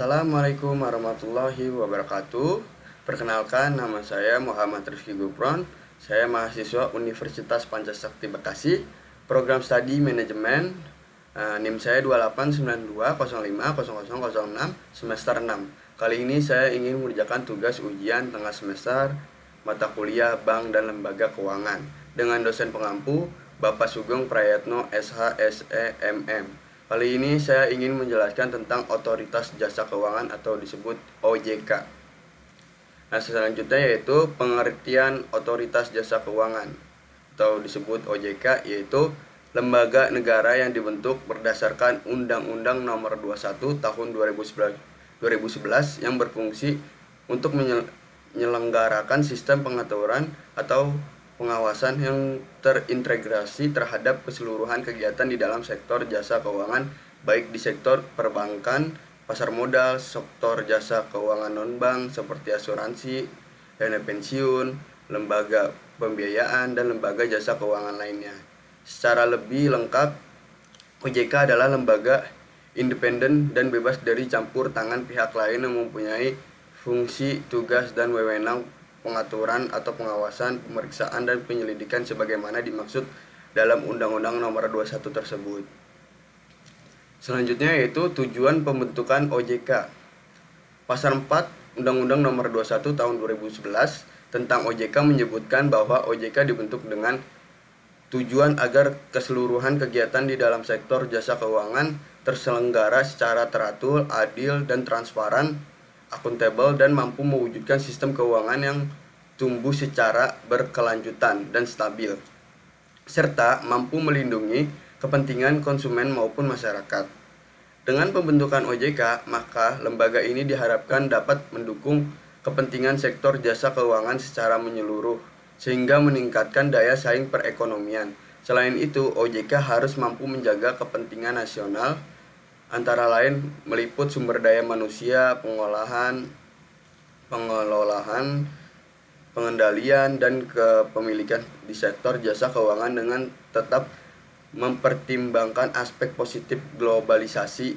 Assalamualaikum warahmatullahi wabarakatuh. Perkenalkan, nama saya Muhammad Rizky Gufron. Saya mahasiswa Universitas Pancasakti Bekasi, program studi manajemen. NIM saya 2892050006 semester 6. Kali ini saya ingin mengerjakan tugas ujian tengah semester mata kuliah Bank dan Lembaga Keuangan dengan dosen pengampu Bapak Sugeng Prayatno SHSEMM. Kali ini saya ingin menjelaskan tentang Otoritas Jasa Keuangan atau disebut OJK. Nah, selanjutnya yaitu pengertian Otoritas Jasa Keuangan atau disebut OJK, yaitu lembaga negara yang dibentuk berdasarkan Undang-Undang Nomor 21 Tahun 2011 yang berfungsi untuk menyelenggarakan sistem pengaturan atau pengawasan yang terintegrasi terhadap keseluruhan kegiatan di dalam sektor jasa keuangan, baik di sektor perbankan, pasar modal, sektor jasa keuangan non-bank seperti asuransi, dana pensiun, lembaga pembiayaan, dan lembaga jasa keuangan lainnya. Secara lebih lengkap, OJK adalah lembaga independen dan bebas dari campur tangan pihak lain yang mempunyai fungsi, tugas, dan wewenang pengaturan atau pengawasan, pemeriksaan, dan penyelidikan sebagaimana dimaksud dalam Undang-Undang Nomor 21 tersebut. Selanjutnya yaitu tujuan pembentukan OJK. Pasal 4 Undang-Undang Nomor 21 Tahun 2011 tentang OJK menyebutkan bahwa OJK dibentuk dengan tujuan agar keseluruhan kegiatan di dalam sektor jasa keuangan terselenggara secara teratur, adil, dan transparan, akuntabel, dan mampu mewujudkan sistem keuangan yang tumbuh secara berkelanjutan dan stabil, serta mampu melindungi kepentingan konsumen maupun masyarakat. Dengan pembentukan OJK, maka lembaga ini diharapkan dapat mendukung kepentingan sektor jasa keuangan secara menyeluruh, sehingga meningkatkan daya saing perekonomian. Selain itu, OJK harus mampu menjaga kepentingan nasional, antara lain meliput sumber daya manusia, pengelolaan, pengendalian, dan kepemilikan di sektor jasa keuangan dengan tetap mempertimbangkan aspek positif globalisasi.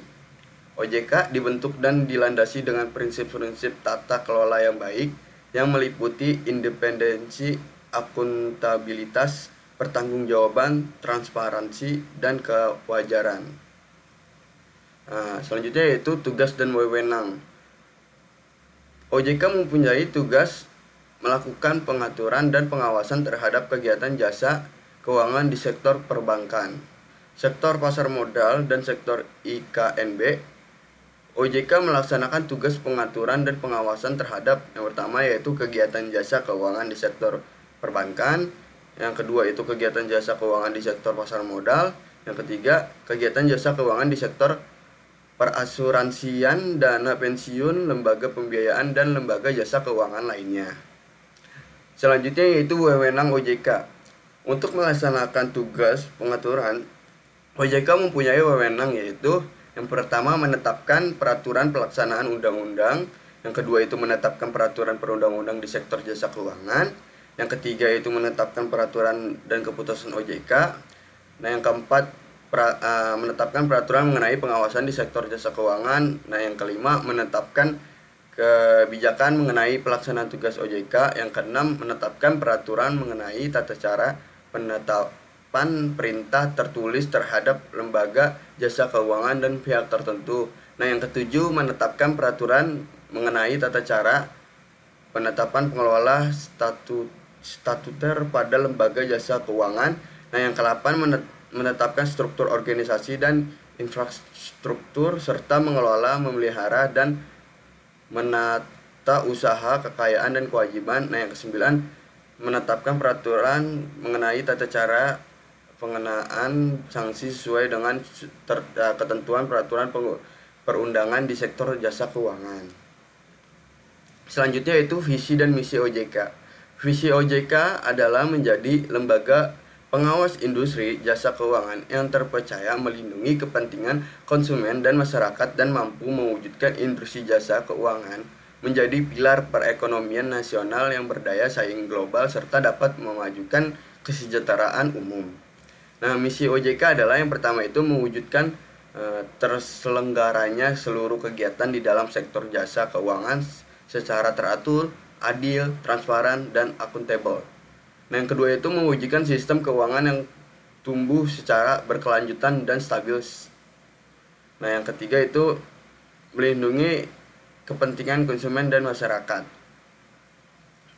OJK dibentuk dan dilandasi dengan prinsip-prinsip tata kelola yang baik yang meliputi independensi, akuntabilitas, pertanggungjawaban, transparansi, dan kewajaran. Selanjutnya yaitu tugas dan wewenang. OJK mempunyai tugas melakukan pengaturan dan pengawasan terhadap kegiatan jasa keuangan di sektor perbankan, sektor pasar modal, dan sektor IKNB. OJK melaksanakan tugas pengaturan dan pengawasan terhadap yang pertama yaitu kegiatan jasa keuangan di sektor perbankan, yang kedua itu kegiatan jasa keuangan di sektor pasar modal, yang ketiga kegiatan jasa keuangan di sektor perasuransian, dana pensiun, lembaga pembiayaan, dan lembaga jasa keuangan lainnya. Selanjutnya yaitu wewenang OJK. Untuk melaksanakan tugas pengaturan, OJK mempunyai wewenang yaitu yang pertama menetapkan peraturan pelaksanaan undang-undang, yang kedua itu menetapkan peraturan perundang-undang di sektor jasa keuangan, yang ketiga itu menetapkan peraturan dan keputusan OJK, nah yang keempat menetapkan peraturan mengenai pengawasan di sektor jasa keuangan, nah yang kelima menetapkan kebijakan mengenai pelaksanaan tugas OJK, yang keenam menetapkan peraturan mengenai tata cara penetapan perintah tertulis terhadap lembaga jasa keuangan dan pihak tertentu. Nah, yang ketujuh menetapkan peraturan mengenai tata cara penetapan pengelola statuter pada lembaga jasa keuangan. Nah, yang ke-8 menetapkan struktur organisasi dan infrastruktur serta mengelola, memelihara, dan menata usaha, kekayaan, dan kewajiban. Nah, yang ke-9 menetapkan peraturan mengenai tata cara pengenaan sanksi sesuai dengan ketentuan peraturan perundangan di sektor jasa keuangan. Selanjutnya yaitu visi dan misi OJK. Visi OJK adalah menjadi lembaga pengawas industri jasa keuangan yang terpercaya melindungi kepentingan konsumen dan masyarakat dan mampu mewujudkan industri jasa keuangan menjadi pilar perekonomian nasional yang berdaya saing global serta dapat memajukan kesejahteraan umum. Nah, misi OJK adalah yang pertama itu mewujudkan terselenggaranya seluruh kegiatan di dalam sektor jasa keuangan secara teratur, adil, transparan, dan akuntabel. Nah, yang kedua itu mewujudkan sistem keuangan yang tumbuh secara berkelanjutan dan stabil. Nah, yang ketiga itu melindungi kepentingan konsumen dan masyarakat.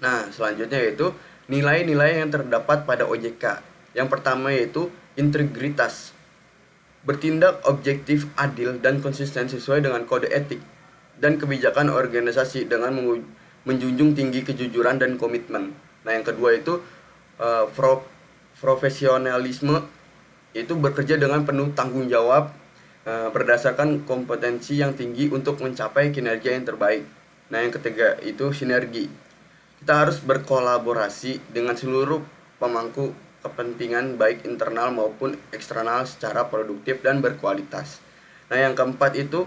Nah, selanjutnya yaitu nilai-nilai yang terdapat pada OJK. Yang pertama yaitu integritas. Bertindak objektif, adil, dan konsisten sesuai dengan kode etik dan kebijakan organisasi dengan menjunjung tinggi kejujuran dan komitmen. Nah, yang kedua itu profesionalisme, itu bekerja dengan penuh tanggung jawab berdasarkan kompetensi yang tinggi untuk mencapai kinerja yang terbaik. Nah, yang ketiga itu sinergi. Kita harus berkolaborasi dengan seluruh pemangku kepentingan baik internal maupun eksternal secara produktif dan berkualitas. Nah, yang keempat itu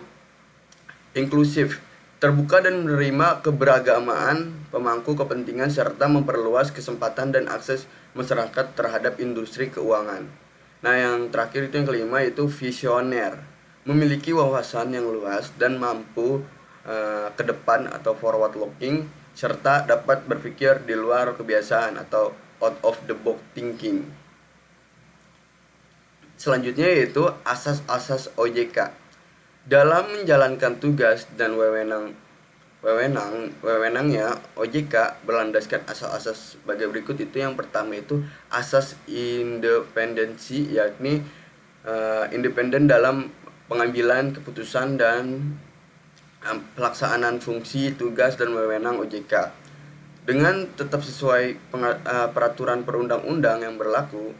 inklusif, terbuka dan menerima keberagamaan pemangku kepentingan serta memperluas kesempatan dan akses masyarakat terhadap industri keuangan. Nah, yang terakhir itu yang kelima itu visioner, memiliki wawasan yang luas dan mampu ke depan atau forward looking serta dapat berpikir di luar kebiasaan atau out of the box thinking. Selanjutnya yaitu asas-asas OJK. Dalam menjalankan tugas dan wewenangnya, OJK berlandaskan asas-asas sebagai berikut. Itu yang pertama itu asas independensi, yakni independen dalam pengambilan keputusan dan pelaksanaan fungsi, tugas, dan wewenang OJK dengan tetap sesuai peraturan perundang-undang yang berlaku.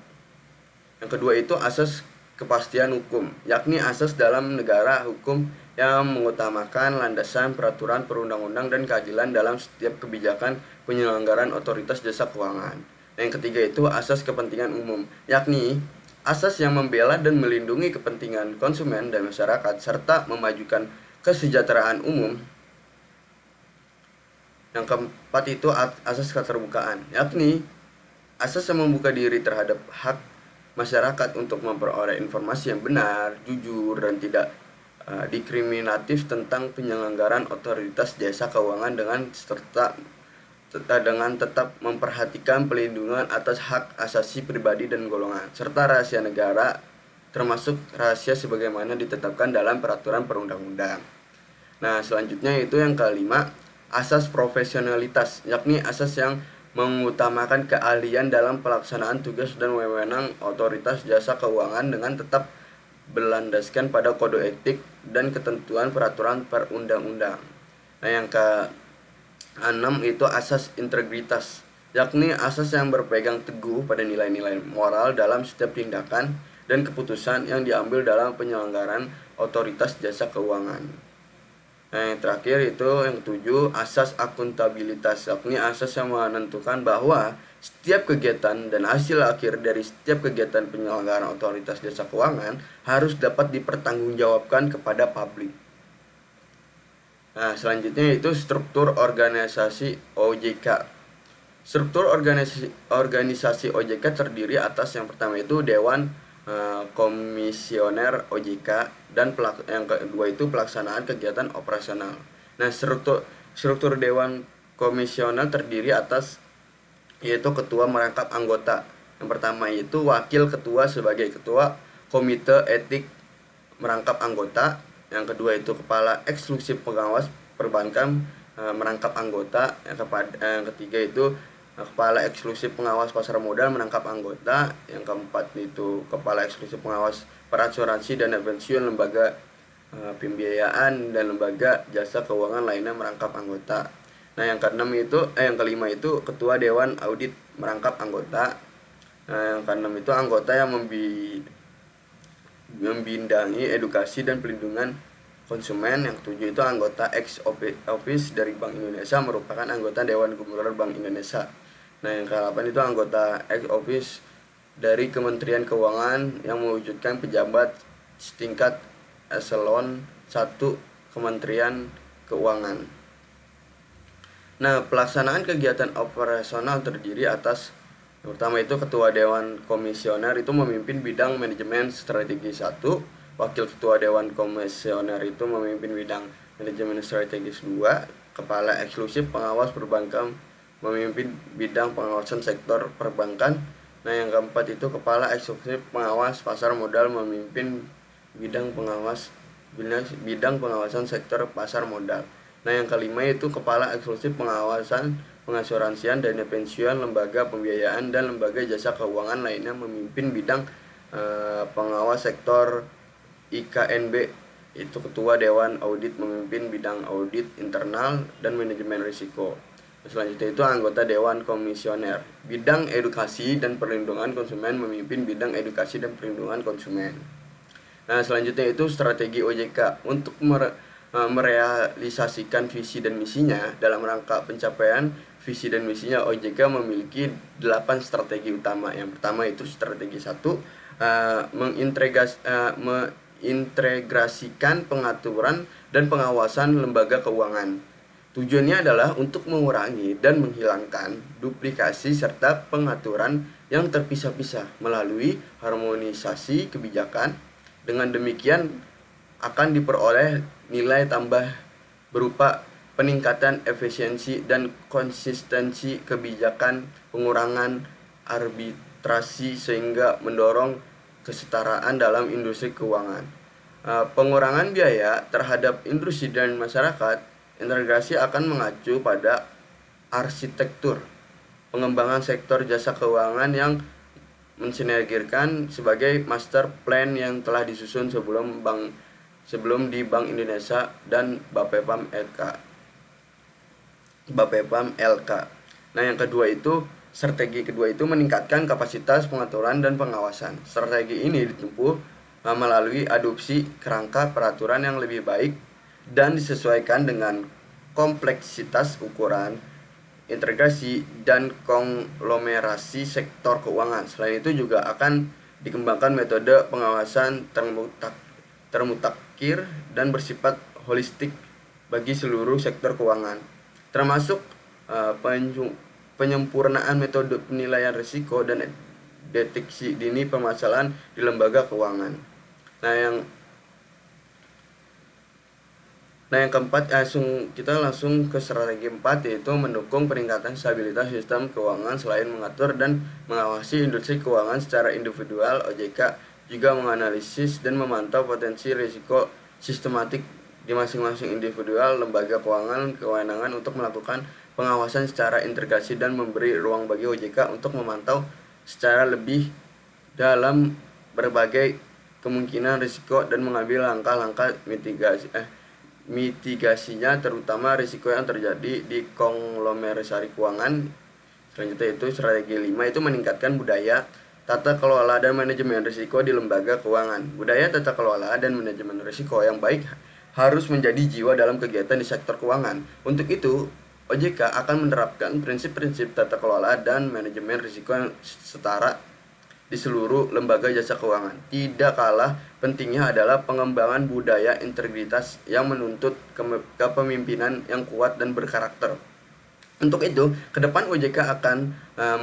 Yang kedua itu asas kepastian hukum, yakni asas dalam negara hukum yang mengutamakan landasan peraturan perundang-undang dan keadilan dalam setiap kebijakan penyelenggaraan otoritas jasa keuangan. Yang ketiga itu asas kepentingan umum, yakni asas yang membela dan melindungi kepentingan konsumen dan masyarakat serta memajukan kesejahteraan umum. Yang keempat itu asas keterbukaan, yakni asas yang membuka diri terhadap hak masyarakat untuk memperoleh informasi yang benar, jujur, dan tidak diskriminatif tentang penyelenggaraan otoritas jasa keuangan dengan tetap memperhatikan pelindungan atas hak asasi pribadi dan golongan, serta rahasia negara termasuk rahasia sebagaimana ditetapkan dalam peraturan perundang-undang. Nah, selanjutnya itu yang kelima, asas profesionalitas, yakni asas yang mengutamakan keahlian dalam pelaksanaan tugas dan wewenang otoritas jasa keuangan dengan tetap berlandaskan pada kode etik dan ketentuan peraturan perundang-undang. Nah, yang keenam itu asas integritas, yakni asas yang berpegang teguh pada nilai-nilai moral dalam setiap tindakan dan keputusan yang diambil dalam penyelenggaraan otoritas jasa keuangan. Nah, yang terakhir itu yang ketujuh, asas akuntabilitas, yakni asas yang menentukan bahwa setiap kegiatan dan hasil akhir dari setiap kegiatan penyelenggaraan otoritas jasa keuangan harus dapat dipertanggungjawabkan kepada publik. Nah, selanjutnya itu struktur organisasi OJK. Struktur organisasi OJK terdiri atas yang pertama itu Dewan Komisioner OJK dan yang kedua itu pelaksanaan kegiatan operasional. Nah, struktur Dewan Komisioner terdiri atas yaitu ketua merangkap anggota. Yang pertama itu wakil ketua sebagai ketua komite etik merangkap anggota. Yang kedua itu kepala eksklusif pengawas perbankan merangkap anggota. Yang ketiga itu kepala eksklusif pengawas pasar modal menangkap anggota. Yang keempat itu kepala eksklusif pengawas perasuransi dana pensiun, lembaga pembiayaan dan lembaga jasa keuangan lainnya merangkap anggota. Nah, yang kelima itu ketua dewan audit merangkap anggota. Nah, yang keenam itu anggota yang membidangi edukasi dan pelindungan konsumen. Yang ketujuh itu anggota ex office dari Bank Indonesia merupakan anggota Dewan Gubernur Bank Indonesia. Nah, yang ke-8 itu anggota ex office dari Kementerian Keuangan yang mewujudkan pejabat setingkat eselon 1 Kementerian Keuangan. Nah, pelaksanaan kegiatan operasional terdiri atas yang pertama itu ketua Dewan Komisioner itu memimpin bidang manajemen strategi 1, Wakil Ketua Dewan Komisioner itu memimpin bidang manajemen strategis 2. Kepala Eksklusif Pengawas Perbankan memimpin bidang pengawasan sektor perbankan. Nah, yang keempat itu Kepala Eksklusif Pengawas Pasar Modal memimpin bidang pengawasan sektor pasar modal. Nah, yang kelima itu Kepala Eksklusif Pengawasan Pengasuransian, Dana Pensiun, Lembaga Pembiayaan, dan Lembaga Jasa Keuangan lainnya memimpin bidang pengawas sektor IKNB. Itu Ketua Dewan Audit memimpin bidang audit internal dan manajemen risiko. Selanjutnya itu anggota Dewan Komisioner bidang edukasi dan perlindungan konsumen memimpin bidang edukasi dan perlindungan konsumen. Nah, selanjutnya itu strategi OJK untuk merealisasikan visi dan misinya. Memiliki rangka pencapaian visi dan misinya, OJK memiliki 8 strategi utama. Yang pertama itu strategi 1, mengintegrasikan pengaturan dan pengawasan lembaga keuangan. Tujuannya adalah untuk mengurangi dan menghilangkan duplikasi serta pengaturan yang terpisah-pisah melalui harmonisasi kebijakan. Dengan demikian akan diperoleh nilai tambah berupa peningkatan efisiensi dan konsistensi kebijakan, pengurangan arbitrasi sehingga mendorong kesetaraan dalam industri keuangan. Pengurangan biaya terhadap industri dan masyarakat. Integrasi akan mengacu pada arsitektur pengembangan sektor jasa keuangan yang mensinergikan sebagai master plan yang telah disusun sebelum di Bank Indonesia dan Bapepam LK. Nah, yang kedua itu strategi kedua itu meningkatkan kapasitas pengaturan dan pengawasan. Strategi ini ditempuh melalui adopsi kerangka peraturan yang lebih baik dan disesuaikan dengan kompleksitas ukuran, integrasi, dan konglomerasi sektor keuangan. Selain itu juga akan dikembangkan metode pengawasan termutakhir dan bersifat holistik bagi seluruh sektor keuangan, termasuk penyempurnaan metode penilaian risiko dan deteksi dini permasalahan di lembaga keuangan. Nah, yang keempat, kita langsung ke strategi 4, yaitu mendukung peningkatan stabilitas sistem keuangan. Selain mengatur dan mengawasi industri keuangan secara individual, OJK juga menganalisis dan memantau potensi risiko sistematik di masing-masing individual lembaga keuangan. Kewenangan untuk melakukan pengawasan secara integrasi dan memberi ruang bagi OJK untuk memantau secara lebih dalam berbagai kemungkinan risiko dan mengambil langkah-langkah mitigasinya, terutama risiko yang terjadi di konglomerasi keuangan. Selanjutnya itu strategi 5 itu meningkatkan budaya tata kelola dan manajemen risiko di lembaga keuangan. Budaya tata kelola dan manajemen risiko yang baik harus menjadi jiwa dalam kegiatan di sektor keuangan. Untuk itu, OJK akan menerapkan prinsip-prinsip tata kelola dan manajemen risiko yang setara di seluruh lembaga jasa keuangan. Tidak kalah pentingnya adalah pengembangan budaya integritas yang menuntut kepemimpinan yang kuat dan berkarakter. Untuk itu, ke depan OJK akan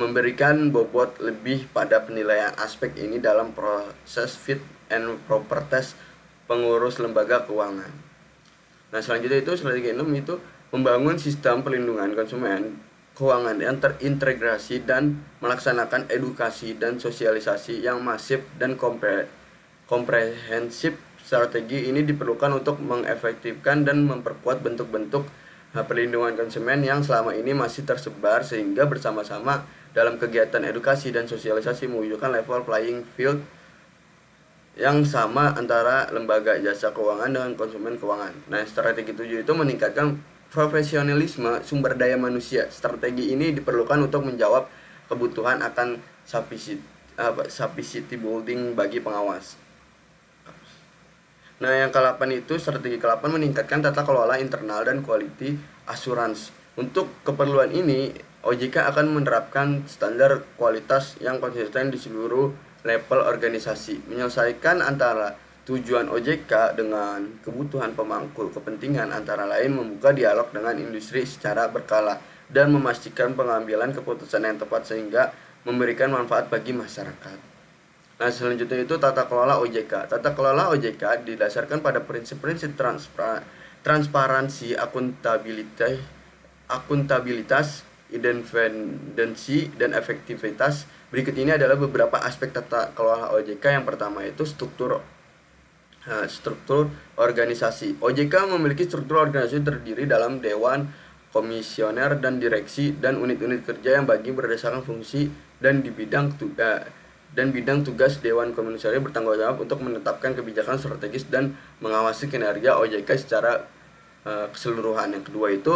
memberikan bobot lebih pada penilaian aspek ini dalam proses fit and proper test pengurus lembaga keuangan. Nah, selanjutnya itu strategi 6 itu membangun sistem perlindungan konsumen keuangan yang terintegrasi dan melaksanakan edukasi dan sosialisasi yang masif dan komprehensif. Strategi ini diperlukan untuk mengefektifkan dan memperkuat bentuk-bentuk perlindungan konsumen yang selama ini masih tersebar, sehingga bersama-sama dalam kegiatan edukasi dan sosialisasi mewujudkan level playing field yang sama antara lembaga jasa keuangan dengan konsumen keuangan. Nah, strategi 7 itu meningkatkan profesionalisme sumber daya manusia. Strategi ini diperlukan untuk menjawab kebutuhan akan sufficiency building bagi pengawas. Nah, yang ke-8 itu strategi ke-8 meningkatkan tata kelola internal dan quality assurance. Untuk keperluan ini, OJK akan menerapkan standar kualitas yang konsisten di seluruh level organisasi, menyelesaikan antara tujuan OJK dengan kebutuhan pemangku kepentingan, antara lain membuka dialog dengan industri secara berkala dan memastikan pengambilan keputusan yang tepat sehingga memberikan manfaat bagi masyarakat. Nah, selanjutnya itu tata kelola OJK. Tata kelola OJK didasarkan pada prinsip-prinsip transparansi, akuntabilitas, independensi, dan efektivitas. Berikut ini adalah beberapa aspek tata kelola OJK. Yang pertama itu struktur organisasi. OJK memiliki struktur organisasi terdiri dalam dewan, komisioner, dan direksi, dan unit-unit kerja yang bagi berdasarkan fungsi dan di bidang tugas. Dewan Komisioner bertanggung jawab untuk menetapkan kebijakan strategis dan mengawasi kinerja OJK secara keseluruhan. Yang kedua itu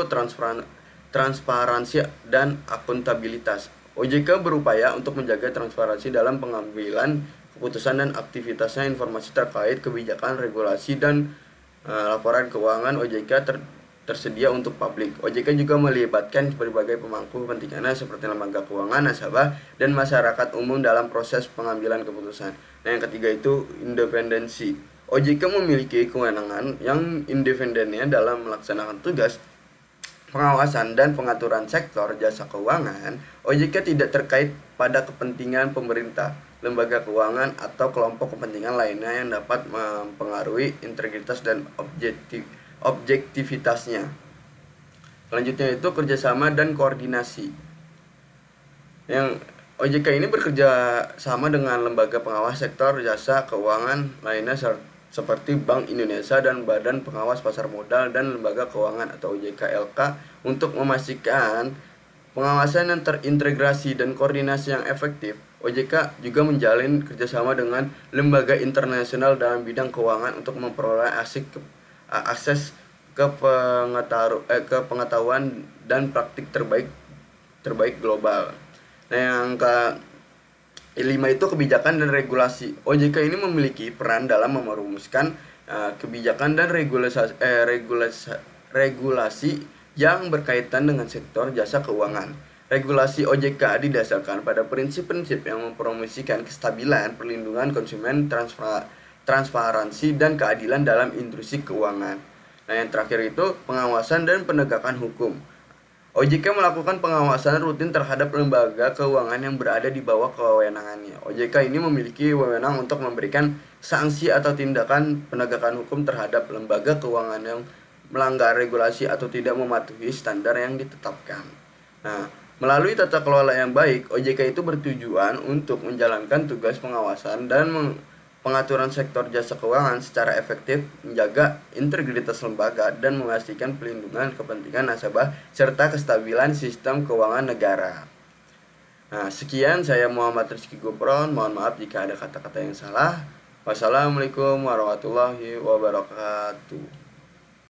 transparansi dan akuntabilitas. OJK berupaya untuk menjaga transparansi dalam pengambilan keputusan dan aktivitasnya. Informasi terkait kebijakan, regulasi, dan laporan keuangan OJK tersedia untuk publik. OJK juga melibatkan berbagai pemangku kepentingan seperti lembaga keuangan, nasabah, dan masyarakat umum dalam proses pengambilan keputusan. Nah, yang ketiga itu independensi. OJK memiliki kewenangan yang independennya dalam melaksanakan tugas pengawasan dan pengaturan sektor jasa keuangan. OJK tidak terkait pada kepentingan pemerintah, lembaga keuangan, atau kelompok kepentingan lainnya yang dapat mempengaruhi integritas dan objektivitasnya. Selanjutnya itu kerjasama dan koordinasi. Yang OJK ini bekerja sama dengan lembaga pengawas sektor jasa keuangan lainnya seperti Bank Indonesia dan Badan Pengawas Pasar Modal dan Lembaga Keuangan atau OJK-LK untuk memastikan pengawasan yang terintegrasi dan koordinasi yang efektif. OJK juga menjalin kerjasama dengan lembaga internasional dalam bidang keuangan untuk memperoleh akses ke pengetahuan dan praktik terbaik global. Nah, yang kelima itu kebijakan dan regulasi. OJK ini memiliki peran dalam merumuskan kebijakan dan regulasi yang berkaitan dengan sektor jasa keuangan. Regulasi OJK didasarkan pada prinsip-prinsip yang mempromosikan kestabilan, perlindungan konsumen, transparansi, dan keadilan dalam industri keuangan. Nah, yang terakhir itu pengawasan dan penegakan hukum. OJK melakukan pengawasan rutin terhadap lembaga keuangan yang berada di bawah kewenangannya. OJK ini memiliki wewenang untuk memberikan sanksi atau tindakan penegakan hukum terhadap lembaga keuangan yang melanggar regulasi atau tidak mematuhi standar yang ditetapkan. Nah, melalui tata kelola yang baik, OJK itu bertujuan untuk menjalankan tugas pengawasan dan pengaturan sektor jasa keuangan secara efektif, menjaga integritas lembaga, dan memastikan pelindungan kepentingan nasabah serta kestabilan sistem keuangan negara. Nah, sekian, saya Muhammad Rizky Gopron. Mohon maaf jika ada kata-kata yang salah. Wassalamualaikum warahmatullahi wabarakatuh.